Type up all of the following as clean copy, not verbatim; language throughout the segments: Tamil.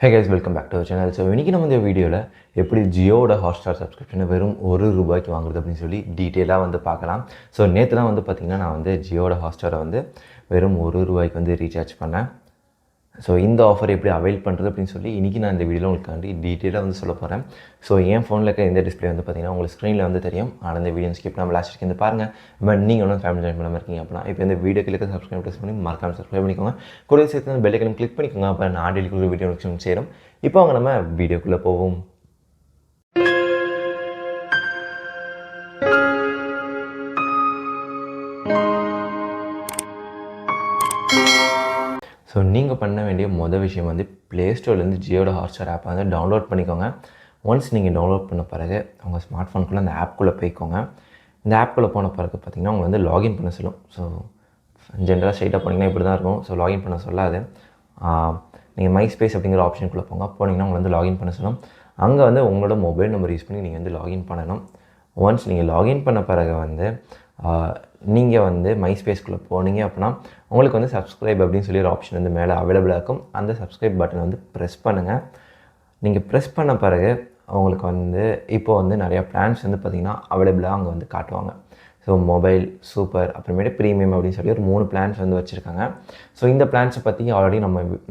Hey guys, welcome back to our channel. So இன்றைக்கி நம்ம இந்த வீடியோவில் எப்படி ஜியோட ஹாட்ஸ்டார் சப்ஸ்கிரிப்ஷனை வெறும் ₹1 வாங்குறது அப்படின்னு சொல்லி டீட்டெயிலாக வந்து பார்க்கலாம். ஸோ நேற்று தான் வந்து பார்த்திங்கன்னா நான் வந்து ஜியோட ஹாட்ஸ்டாரை வந்து வெறும் ₹1 வந்து ரீசார்ஜ் பண்ணேன். ஸோ இந்த ஆஃபர் எப்படி அவைல் பண்ணுறது அப்படின்னு சொல்லி இன்றைக்கி நான் இந்த வீடியோவில் உங்களுக்காண்டி டீட்டெயிலாக வந்து சொல்ல போகிறேன். ஸோ என் ஃபோனில் இருக்க இந்த டிஸ்பிளே வந்து பார்த்திங்கன்னா உங்களுக்கு ஸ்க்ரீனில் வந்து தெரியும். ஆனால் இந்த வீடியோ ஸ்கிப் நம்ம லாஸ்ட் வந்து பாருங்கள். பட் நீங்கள் ஒன்றும் ஃபேமிலி ஜாயின் பண்ணாமல் இருக்கீங்க அப்படின்னா இப்போ இந்த வீடியோ கிளிக்கு சப்ஸ்கிரைப் ப்ரெஸ் பண்ணி மறக்காமல் சப்ஸ்கிரைப் பண்ணிக்கோங்க. கூட சேர்த்து அந்த பெல் ஐக்கன் கிளிக் பண்ணிக்கோங்க. அப்போ நான் டெய்லி வீடியோ நோட்டிஃபிகேஷன் செய்கிறோம். இப்போ அவங்க நம்ம வீடியோக்குள்ளே போவோம். ஸோ நீங்கள் பண்ண வேண்டிய விஷயம் வந்து ப்ளே ஸ்டோர்லேருந்து ஜியோட ஹாட்ஸ்டார் ஆப்பை வந்து டவுன்லோட் பண்ணிக்கோங்க. ஒன்ஸ் நீங்கள் டவுன்லோட் பண்ண பிறகு உங்கள் ஸ்மார்ட் ஃபோனுக்குள்ளே அந்த ஆப்குள்ளே போய்க்கோங்க. இந்த ஆப்குள்ளே போன பிறகு பார்த்திங்கன்னா உங்களை வந்து லாகின் பண்ண சொல்லும். ஸோ ஜென்ரலாக ஸ்ட்ரைட்டாக போனீங்கன்னா இப்படி தான் இருக்கும். ஸோ லாகின் பண்ண சொல்லாது. நீங்கள் மை ஸ்பேஸ் அப்படிங்கிற ஆப்ஷனுக்குள்ளே போனீங்கன்னா உங்களை வந்து லாகின் பண்ண சொல்லும். அங்கே வந்து உங்களோட மொபைல் நம்பர் யூஸ் பண்ணி நீங்கள் வந்து லாகின் பண்ணணும். ஒன்ஸ் நீங்கள் லாகின் பண்ண பிறகு வந்து நீங்கள் வந்து மை ஸ்பேஸ்க்குள்ளே போனீங்க அப்படின்னா உங்களுக்கு வந்து சப்ஸ்கிரைப் அப்படின்னு சொல்லி ஒரு ஆப்ஷன் வந்து மேலே அவைலபிளாக இருக்கும். அந்த சப்ஸ்கிரைப் பட்டன் வந்து ப்ரெஸ் பண்ணுங்கள். நீங்கள் ப்ரெஸ் பண்ண பிறகு உங்களுக்கு வந்து இப்போது வந்து நிறையா பிளான்ஸ் வந்து பார்த்திங்கன்னா அவைலபிளாக அங்கே வந்து காட்டுவாங்க. ஸோ மொபைல், சூப்பர், அப்புறமேட்டு ப்ரீமியம் அப்படின்னு சொல்லி ஒரு 3 பிளான்ஸ் வந்து வச்சுருக்காங்க. ஸோ இந்த பிளான்ஸை பற்றி ஆல்ரெடி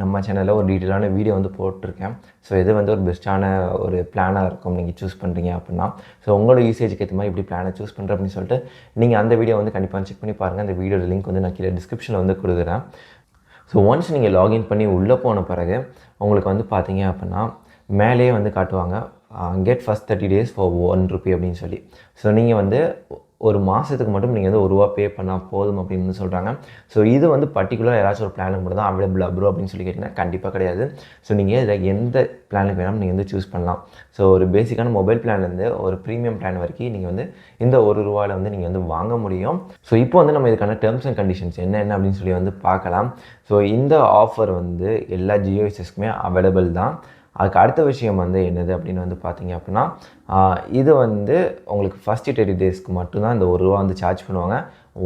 நம்ம சேனலில் ஒரு டீட்டெயிலான வீடியோ வந்து போட்டிருக்கேன். ஸோ இது வந்து ஒரு பெஸ்ட்டான ஒரு பிளானாக இருக்கும் நீங்கள் சூஸ் பண்ணுறீங்க அப்படின்னா. ஸோ உங்களோட யூசேஜுக்கு ஏற்ற மாதிரி இப்படி பிளானை சூஸ் பண்ணுறேன் அப்படின்னு சொல்லிட்டு நீங்கள் அந்த வீடியோ வந்து கண்டிப்பாக செக் பண்ணி பாருங்கள். அந்த வீடியோட லிங்க் வந்து நான் கீழே டிஸ்கிரிப்ஷனில் வந்து கொடுக்குறேன். ஸோ ஒன்ஸ் நீங்கள் லாகின் பண்ணி உள்ளே போன பிறகு உங்களுக்கு வந்து பார்த்தீங்க அப்படின்னா மேலேயே வந்து காட்டுவாங்க கெட் ஃபஸ்ட் 30 days ஃபார் ₹1 அப்படின்னு சொல்லி. ஸோ நீங்கள் வந்து ஒரு மாதத்துக்கு மட்டும் நீங்கள் வந்து ₹1 பே பண்ணால் போதும் அப்படின்னு வந்து சொல்கிறாங்க. ஸோ இது வந்து பர்டிகுலராக ஏதாச்சும் ஒரு பிளானுக்கு மட்டும் தான் அவைலபிளாக ப்ரோ அப்படின்னு சொல்லி கேட்டிங்கன்னா கண்டிப்பாக கிடையாது. ஸோ நீங்கள் இதில் எந்த பிளானுக்கு வேணாலும் நீங்கள் வந்து சூஸ் பண்ணலாம். ஸோ ஒரு பேசிக்கான மொபைல் பிளான்லேருந்து ஒரு ப்ரீமியம் பிளான் வரைக்கும் நீங்கள் வந்து இந்த ₹1 வந்து நீங்கள் வந்து வாங்க முடியும். ஸோ இப்போ வந்து நம்ம இதுக்கான டேர்ம்ஸ் அண்ட் கண்டிஷன்ஸ் என்ன அப்படின்னு சொல்லி வந்து பார்க்கலாம். ஸோ இந்த ஆஃபர் வந்து எல்லா ஜியோ யூசர்ஸ்க்குமே அவைலபிள் தான். அதுக்கு அடுத்த விஷயம் வந்து என்னது அப்படின்னு வந்து பார்த்தீங்க அப்படின்னா இது வந்து உங்களுக்கு ஃபஸ்ட்டு 30 daysக்கு மட்டும்தான் இந்த ₹1 வந்து சார்ஜ் பண்ணுவாங்க.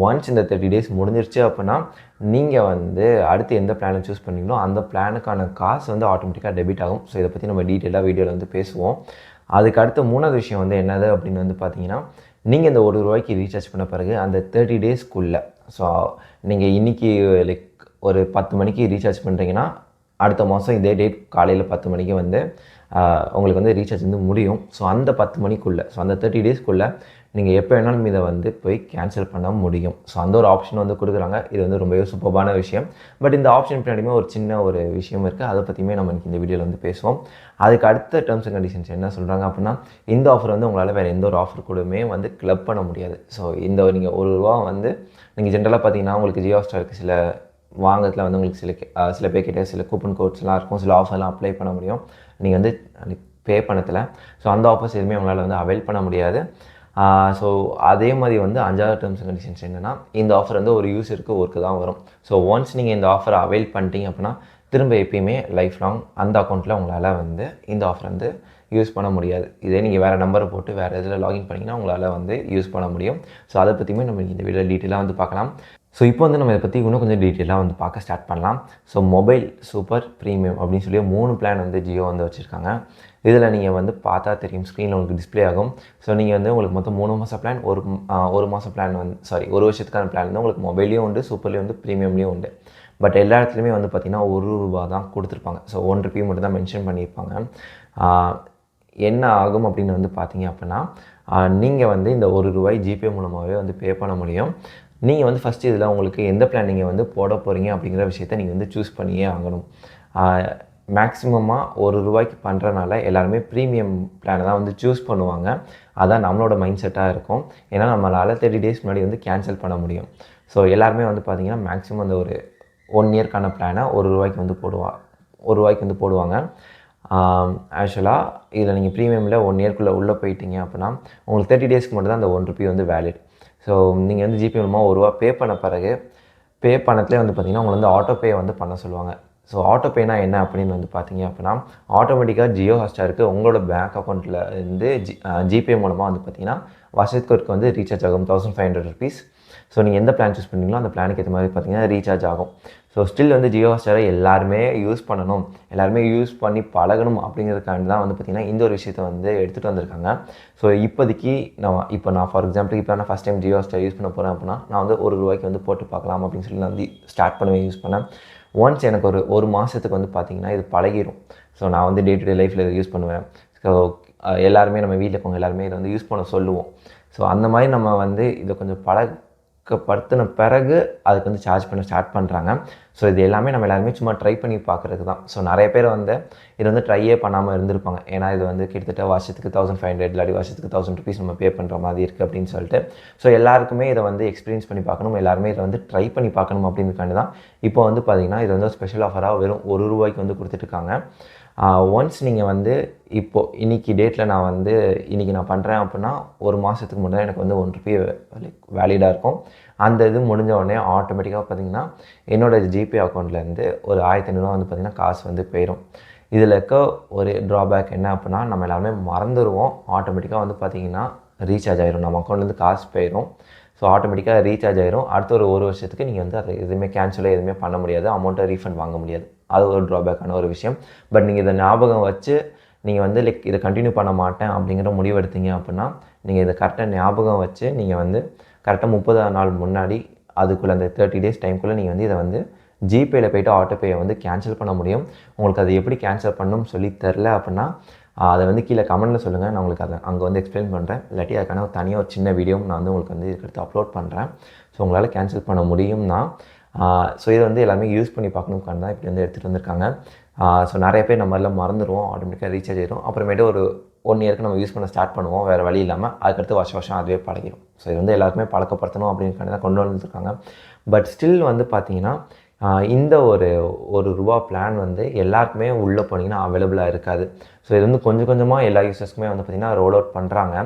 ஒன்ஸ் இந்த 30 days முடிஞ்சிருச்சு அப்படின்னா நீங்கள் வந்து அடுத்து எந்த பிளானை சூஸ் பண்ணிங்களோ அந்த பிளானுக்கான காசு வந்து ஆட்டோமேட்டிக்காக டெபிட் ஆகும். ஸோ இதை பற்றி நம்ம டீட்டெயிலாக வீடியோவில் வந்து பேசுவோம். அதுக்கு அடுத்த 3வது விஷயம் வந்து என்னது அப்படின்னு வந்து பார்த்தீங்கன்னா நீங்கள் இந்த ₹1 ரீசார்ஜ் பண்ண பிறகு அந்த 30 daysக்குள்ளே ஸோ நீங்கள் இன்றைக்கி லைக் ஒரு 10 மணிக்கு ரீசார்ஜ் பண்ணுறீங்கன்னா அடுத்த மாதம் இதே டேட் காலையில் 10 மணிக்கு வந்து உங்களுக்கு வந்து ரீசார்ஜ் வந்து முடியும். ஸோ அந்த 10 மணிக்குள்ளே ஸோ அந்த 30 daysக்குள்ளே நீங்கள் எப்போ வேணாலும் இதை வந்து போய் கேன்சல் பண்ண முடியும். ஸோ அந்த ஒரு ஆப்ஷன் வந்து கொடுக்குறாங்க. இது வந்து ரொம்பவே சூப்பரான விஷயம். பட் இந்த ஆப்ஷன் பின்னாடியுமே ஒரு சின்ன ஒரு விஷயம் இருக்குது. அதை பற்றியுமே நம்ம இந்த வீடியோவில் வந்து பேசுவோம். அதுக்கு அடுத்த டேர்ம்ஸ் அண்ட் கண்டிஷன்ஸ் என்ன சொல்கிறாங்க அப்படின்னா இந்த ஆஃபர் வந்து உங்களால் வேறு எந்த ஒரு ஆஃபர் கூடமே வந்து கிளப் பண்ண முடியாது. ஸோ இந்த நீங்கள் ₹1 வந்து நீங்கள் ஜென்ரலாக பார்த்தீங்கன்னா உங்களுக்கு ஜியோ ஹாட்ஸ்டாருக்கு சில வாங்கத்தில் வந்து உங்களுக்கு சில பேர் கிட்டே சில கூப்பன் கோட்ஸ்லாம் இருக்கும். சில ஆஃபர்லாம் அப்ளை பண்ண முடியும் நீங்கள் வந்து பே பண்ணத்தில். ஸோ அந்த ஆஃபர்ஸ் எதுவுமே உங்களால் வந்து அவைல் பண்ண முடியாது. ஸோ அதே மாதிரி வந்து 5வது டேர்ம்ஸ் அண்ட் கண்டிஷன்ஸ் என்னென்னா இந்த ஆஃபர் வந்து ஒரு யூஸருக்கு ஒர்க்கு தான் வரும். ஸோ ஒன்ஸ் நீங்கள் இந்த ஆஃபரை அவைல் பண்ணிட்டீங்க அப்படின்னா திரும்ப எப்பயுமே லைஃப் லாங் அந்த அக்கௌண்ட்டில் உங்களால் வந்து இந்த ஆஃபர் வந்து யூஸ் பண்ண முடியாது. இதே நீங்கள் வேறு நம்பரை போட்டு வேறு இதில் லாகின் பண்ணிங்கன்னா உங்களால் வந்து யூஸ் பண்ண முடியும். ஸோ அதை பற்றியுமே நம்ம இந்த வீடியோ டீட்டெயிலாக வந்து பார்க்கலாம். ஸோ இப்போ வந்து நம்ம இதை பற்றி இன்னும் கொஞ்சம் டீட்டெயிலாக வந்து பார்க்க ஸ்டார்ட் பண்ணலாம். ஸோ மொபைல், சூப்பர், ப்ரீமியம் அப்படின்னு சொல்லி 3 பிளான் வந்து ஜியோ வந்து வச்சுருக்காங்க. இதில் நீங்கள் வந்து பார்த்தா தெரியும் ஸ்க்ரீனில் உங்களுக்கு டிஸ்பிளே ஆகும். ஸோ நீங்கள் வந்து உங்களுக்கு மொத்தம் 3 மாத பிளான், ஒரு மாத பிளான் வந்து ஒரு வருஷத்துக்கான பிளான் வந்து உங்களுக்கு மொபைல்லையும் உண்டு, சூப்பர்லேயும் உண்டு, ப்ரீமியம்லேயும் உண்டு. பட் எல்லா இடத்துலையுமே வந்து பார்த்திங்கன்னா ₹1 தான் கொடுத்துருப்பாங்க. ஸோ ₹1 மட்டும் தான் மென்ஷன் பண்ணியிருப்பாங்க. என்ன ஆகும் அப்படின்னு வந்து பார்த்தீங்க அப்படின்னா நீங்கள் வந்து இந்த ₹1 ஜிபே மூலமாகவே வந்து பே பண்ண முடியும். நீங்கள் வந்து ஃபஸ்ட்டு இதில் உங்களுக்கு எந்த பிளான் நீங்கள் வந்து போட போகிறீங்க அப்படிங்கிற விஷயத்த நீங்கள் வந்து சூஸ் பண்ணியே ஆகணும். மேக்ஸிமமாக ₹1 பண்ணுறனால எல்லாருமே ப்ரீமியம் பிளானை தான் வந்து சூஸ் பண்ணுவாங்க. அதான் நம்மளோட மைண்ட் செட்டாக இருக்கும். ஏன்னா நம்மளால் 30 days முன்னாடி வந்து கேன்சல் பண்ண முடியும். ஸோ எல்லாருமே வந்து பார்த்திங்கன்னா மேக்ஸிமம் அந்த ஒரு 1 இயர்க்கான பிளானை ₹1 வந்து ₹1 வந்து போடுவாங்க. ஆக்சுவலாக இதில் நீங்கள் ப்ரீமியமில் 1 இயர்க்குள்ளே உள்ளே போயிட்டீங்க அப்படின்னா உங்களுக்கு 30 daysக்கு மட்டும் தான் அந்த ₹1 வந்து வேலிட். ஸோ நீங்கள் வந்து ஜிபே மூலமாக ₹1 பே பண்ண பிறகு பே பண்ணத்துலேயே வந்து பார்த்திங்கன்னா உங்களை வந்து ஆட்டோ பே வந்து பண்ண சொல்லுவாங்க. ஸோ ஆட்டோ பேனா என்ன அப்படின்னு வந்து பார்த்தீங்க அப்படின்னா ஆட்டோமேட்டிக்காக ஜியோ ஹாட்ஸ்டாருக்கு உங்களோட பேங்க் அக்கௌண்ட்டில் இருந்து ஜிபே மூலமாக வந்து பார்த்திங்கன்னா வருஷத்துக்கு வந்து ரீசார்ஜ் ஆகும் ₹1500. ஸோ நீங்கள் எந்த பிளான் சூஸ் பண்ணீங்களோ அந்த பிளானுக்கு ஏற்ற மாதிரி பார்த்தீங்கன்னா ரீசார்ஜ் ஆகும். ஸோ ஸ்டில் வந்து ஜியோ ஹாட்ஸ்டாரை எல்லாருமே யூஸ் பண்ணணும், எல்லாருமே யூஸ் பண்ணி பழகணும் அப்படிங்கிறதுக்காண்டி தான் வந்து பார்த்திங்கன்னா இந்த ஒரு விஷயத்தை வந்து எடுத்துகிட்டு வந்திருக்காங்க. ஸோ இப்போதைக்கு நான் ஃபார் எக்ஸாம்பிள் இப்போ நான் first time Jio Hotstar use பண்ண போகிறேன் அப்படின்னா நான் வந்து ரூபாய்க்கு வந்து போட்டு பார்க்கலாம் அப்படின்னு சொல்லி நான் வந்து ஸ்டார்ட் பண்ணுவேன், யூஸ் பண்ணேன். ஒன்ஸ் எனக்கு ஒரு மாதத்துக்கு வந்து பார்த்திங்கன்னா இது பழகிடும். ஸோ நான் வந்து டே டு டே லைஃப்பில் இதை யூஸ் பண்ணுவேன். ஸோ எல்லாருமே நம்ம வீட்டில் இருக்கவங்க எல்லாருமே இதை வந்து யூஸ் பண்ண சொல்லுவோம். ஸோ அந்த மாதிரி நம்ம வந்து இதை கொஞ்சம் பழக்கப்படுத்தின பிறகு அதுக்கு வந்து சார்ஜ் பண்ண ஸ்டார்ட் பண்ணுறாங்க. ஸோ இது எல்லாமே நம்ம எல்லாருமே சும்மா ட்ரை பண்ணி பார்க்குறதுக்கு தான். ஸோ நிறைய பேர் வந்து இது வந்து ட்ரையே பண்ணாமல் இருந்திருப்பாங்க. ஏன்னா இது வந்து கிட்டத்தட்ட வருஷத்துக்கு 1500 இல்லாட்டி வருஷத்துக்கு 1000 ருபீஸ் நம்ம பே பண்ணுற மாதிரி இருக்குது அப்படின்னு சொல்லிட்டு. ஸோ எல்லாருக்குமே இதை வந்து எக்ஸ்பீரியன்ஸ் பண்ணி பார்க்கணும், எல்லாருமே இதை வந்து ட்ரை பண்ணி பார்க்கணும் அப்படின்றக்காண்டி தான் இப்போ வந்து பார்த்திங்கன்னா இது வந்து ஸ்பெஷல் ஆஃபராக வெறும் ரூபாய்க்கு வந்து கொடுத்துட்ருக்காங்க. ஒன்ஸ் நீங்கள் வந்து இப்போது இன்றைக்கி டேட்டில் நான் வந்து இன்றைக்கி நான் பண்ணுறேன் அப்படின்னா ஒரு மாதத்துக்கு முன்னாடி எனக்கு வந்து ₹1 வேலிடாக இருக்கும். அந்த இது முடிஞ்ச உடனே ஆட்டோமேட்டிக்காக பார்த்திங்கன்னா என்னோடய ஜிபே அக்கௌண்ட்லேருந்து ஒரு ₹1500 வந்து பார்த்திங்கன்னா காசு வந்து போயிடும். இதில் இருக்க ஒரு ட்ராபேக் என்ன அப்படின்னா நம்ம எல்லாருமே மறந்துடுவோம். ஆட்டோமேட்டிக்காக வந்து பார்த்திங்கன்னா ரீசார்ஜ் ஆகிரும், நம்ம அக்கௌண்ட்லேருந்து காசு போயிடும். ஸோ ஆட்டோமேட்டிக்காக ரீசார்ஜ் ஆகிரும். அடுத்த ஒரு வருஷத்துக்கு நீங்கள் வந்து அதை எதுவுமே கேன்சலாக எதுவுமே பண்ண முடியாது, அமௌண்ட்டை ரீஃபண்ட் வாங்க முடியாது. அது ஒரு ட்ராபேக்கான ஒரு விஷயம். பட் நீங்கள் இதை ஞாபகம் வச்சு நீங்கள் வந்து இதை கண்டினியூ பண்ண மாட்டேன் அப்படிங்கிற முடிவு எடுத்தீங்க அப்படின்னா நீங்கள் இதை கரெக்டாக ஞாபகம் வச்சு நீங்கள் வந்து கரெக்டாக 30 நாள் முன்னாடி அதுக்குள்ளே அந்த 30 டேஸ் டைம்குள்ளே நீங்கள் வந்து இதை வந்து ஜிபேயில் போய்ட்டு ஆட்டோபேயை வந்து கேன்சல் பண்ண முடியும். உங்களுக்கு அது எப்படி கேன்சல் பண்ணணும்னு சொல்லி தெரில அப்படின்னா அதை வந்து கீழே கமெண்ட்டில் சொல்லுங்கள், நான் உங்களுக்கு அதை அங்கே வந்து எக்ஸ்பிளைன் பண்ணுறேன். இல்லாட்டி அதுக்கான தனியாக ஒரு சின்ன வீடியோவும் நான் வந்து உங்களுக்கு வந்து இதுக்கடுத்து அப்லோட் பண்ணுறேன். ஸோ உங்களால் கேன்சல் பண்ண முடியும்னா ஸோ இதை வந்து எல்லாமே யூஸ் பண்ணி பார்க்கணுக்கான தான் இப்படி வந்து எடுத்துகிட்டு வந்திருக்காங்க. ஸோ நிறைய பேர் நம்ம எல்லாம் மறந்துடுவோம், ஆட்டோமேட்டிக்காக ரீசார்ஜ் ஆகிடும். அப்புறமேட்டு ஒரு 1 இயருக்கு நம்ம யூஸ் பண்ண ஸ்டார்ட் பண்ணுவோம், வேறு வழி இல்லாமல். அதுக்கடுத்து வருஷம் அதுவே பழகிடும். ஸோ இது வந்து எல்லாருக்குமே பழக்கப்படுத்தணும் அப்படின்னுக்காண்டி தான் கொண்டு வந்துருக்காங்க. பட் ஸ்டில் வந்து பார்த்திங்கன்னா இந்த ரூபா பிளான் வந்து எல்லாருக்குமே உள்ளே போனீங்கன்னா அவைலபிளாக இருக்காது. ஸோ இது வந்து கொஞ்சம் கொஞ்சமாக எல்லா யூசர்ஸ்க்குமே வந்து பார்த்திங்கன்னா ரோல் அவுட் பண்ணுறாங்க.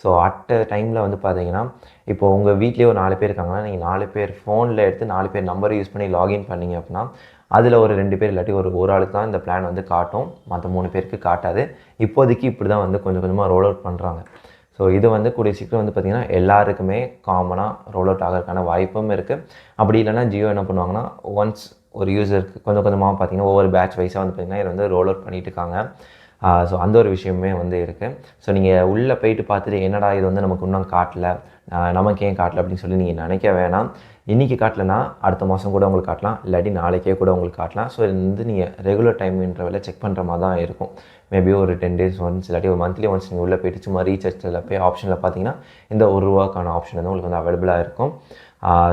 ஸோ அட் டைமில் வந்து பார்த்திங்கன்னா இப்போ உங்கள் வீட்லேயே ஒரு 4 பேர் இருக்காங்கன்னா நீங்கள் 4 பேர் ஃபோனில் எடுத்து 4 பேர் நம்பரை யூஸ் பண்ணி லாகின் பண்ணிங்க அப்படின்னா அதில் ஒரு 2 பேர் இல்லாட்டி ஒரு ஆளுக்கு தான் இந்த பிளான் வந்து காட்டும், மற்ற 3 பேருக்கு காட்டாது. இப்போதைக்கு இப்படி தான் வந்து கொஞ்சம் கொஞ்சமாக ரோல் அவுட் பண்ணுறாங்க. ஸோ இது வந்து கூடிய சீக்கிரம் வந்து பார்த்திங்கன்னா எல்லாருக்குமே காமனாக ரோல் அவுட் ஆகிறதுக்கான வாய்ப்பும் இருக்குது. அப்படி இல்லைனா ஜியோ என்ன பண்ணுவாங்கன்னா ஒன்ஸ் ஒரு யூசருக்கு கொஞ்சம் கொஞ்சமாக பார்த்திங்கன்னா ஒவ்வொரு பேட்ச் வைஸாக வந்து பார்த்திங்கன்னா இதை வந்து ரோல் அவுட் பண்ணிட்டு இருக்காங்க. ஸோ அந்த ஒரு விஷயமே வந்து இருக்குது. ஸோ நீங்கள் உள்ளே போயிட்டு பார்த்துட்டு என்னடா இது வந்து நமக்கு இன்னும் காட்டல, நமக்கு ஏன் காட்டல அப்படின்னு சொல்லி நீங்கள் நினைக்க வேணாம். இன்றைக்கி காட்டலைன்னா அடுத்த மாதம் கூட உங்களுக்கு காட்டலாம், இல்லாட்டி நாளைக்கே கூட உங்களுக்கு காட்டலாம். ஸோ இது வந்து நீங்கள் ரெகுலர் டைம் இன்டர்வல்ல செக் பண்ணுற மாதிரி தான் இருக்கும். மேபி ஒரு 10 டேஸ் ஒன்ஸ் இல்லாட்டி ஒரு மந்த்லி ஒன்ஸ் நீங்கள் உள்ளே போய்ட்டு சும்மா ரீசார்ஜில் போய் ஆப்ஷனில் பார்த்தீங்கன்னா இந்த ரூபாய்க்கான ஆப்ஷன் வந்து உங்களுக்கு வந்து அவைலபிளாக இருக்கும்.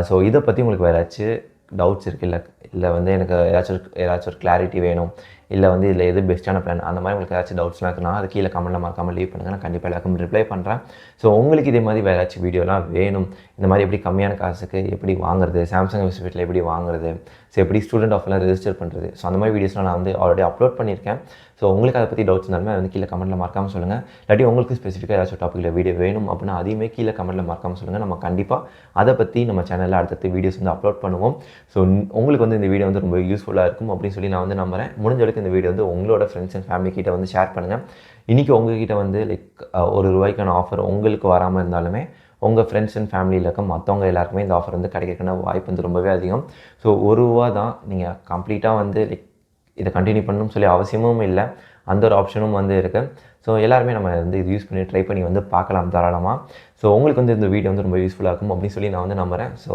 ஸோ இதை பற்றி உங்களுக்கு வேறு ஏதாச்சும் டவுட்ஸ் இருக்குது, இல்லை வந்து எனக்கு ஏதாச்சும் ஒரு கிளாரிட்டி வேணும், இல்லை வந்து இதில் எது பெஸ்ட்டான பிளான் அந்த மாதிரி உங்களுக்கு ஏதாச்சும் டவுட்ஸ்லாம் இருக்குன்னா அது கீழே கமெண்ட்டில் மறக்காமல் லீவ் பண்ணுங்கள், நான் கண்டிப்பாக எல்லாருக்கும் ரிப்ளை பண்ணுறேன். ஸோ உங்களுக்கு இதே மாதிரி வேறு ஏதாச்சும் வீடியோலாம் வேணும், இந்த மாதிரி எப்படி கம்மியான காசுக்கு எப்படி வாங்குறது, சாம்சங் வெப்சைட்டில் எப்படி வாங்குறது, ஸோ எப்படி ஸ்டூடெண்ட் ஆஃபர்லாம் ரெஜிஸ்டர் பண்ணுறது, ஸோ அந்த மாதிரி வீடியோஸ்லாம் நான் வந்து ஆல்ரெடி அப்லோட் பண்ணியிருக்கேன். ஸோ உங்களுக்கு அதை பற்றி டவுட்ஸ் இருந்தாலுமே வந்து கீழே கமெண்ட்டில் மறக்காமல் சொல்லுங்கள். இல்லாட்டி உங்களுக்கு ஸ்பெசிஃபிக்காக ஏதாச்சும் டாப்பிக்கில் வீடியோ வேணும் அப்படின்னா அதையுமே கீழே கமெண்ட்டில் மறக்காமல் சொல்லுங்கள். நம்ம கண்டிப்பாக அதை பற்றி நம்ம சேனலில் அடுத்தடுத்து வீடியோஸ் வந்து அப்லோட் பண்ணுவோம். ஸோ உங்களுக்கு வந்து இந்த வீடியோ வந்து ரொம்ப யூஸ்ஃபுல்லாக இருக்கும் அப்படின்னு சொல்லி நான் வந்து நம்புகிறேன். முடிஞ்ச வரைக்கும் இந்த வீடியோ வந்து உங்களோட ஃப்ரெண்ட்ஸ் அண்ட் ஃபேமிலி கிட்ட வந்து ஷேர் பண்ணுங்கள். இன்றைக்கி உங்ககிட்ட வந்து ரூபாய்க்கான ஆஃபர் உங்களுக்கு வராமல் இருந்தாலுமே உங்கள் ஃப்ரெண்ட்ஸ் அண்ட் ஃபேமிலியில் இருக்க மற்றவங்க எல்லாருக்குமே இந்த ஆஃபர் வந்து கிடைக்கிறதுக்கான வாய்ப்பு வந்து ரொம்பவே அதிகம். ஸோ ரூபா தான், நீங்கள் கம்ப்ளீட்டாக வந்து இதை கண்டினியூ பண்ணணும்னு சொல்லி அவசியமும் இல்லை, அந்த ஒரு ஆப்ஷனும் வந்து இருக்குது. ஸோ எல்லாருமே நம்ம வந்து இது யூஸ் பண்ணி ட்ரை பண்ணி வந்து பார்க்கலாம் தாராளமாக. ஸோ உங்களுக்கு வந்து இந்த வீடியோ வந்து ரொம்ப யூஸ்ஃபுல்லாக இருக்கும் அப்படின்னு சொல்லி நான் வந்து நம்புகிறேன். ஸோ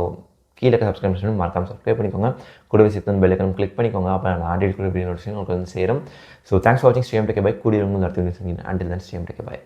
கீழே சப்ஸ்கிரைப் பண்ணி மறக்காமல் சப்ஸ்கிரைப் பண்ணிக்கோங்க, கூடவே சேர்த்து பெல் ஐக்கான் கிளிக் பண்ணிக்கோங்க. அப்போ நான் ஆண்டில் கூட வீடியோ நோட்டிஃபிகேஷன் உங்களுக்கு வந்து சேரும். ஸோ தேங்க்ஸ் ஃபார் வாட்சிங். ஸ்ரீஎம் டேக் பை. கூடிய நடத்தி அண்டில் தென் ஸ்ரீஎம் டேக் பை.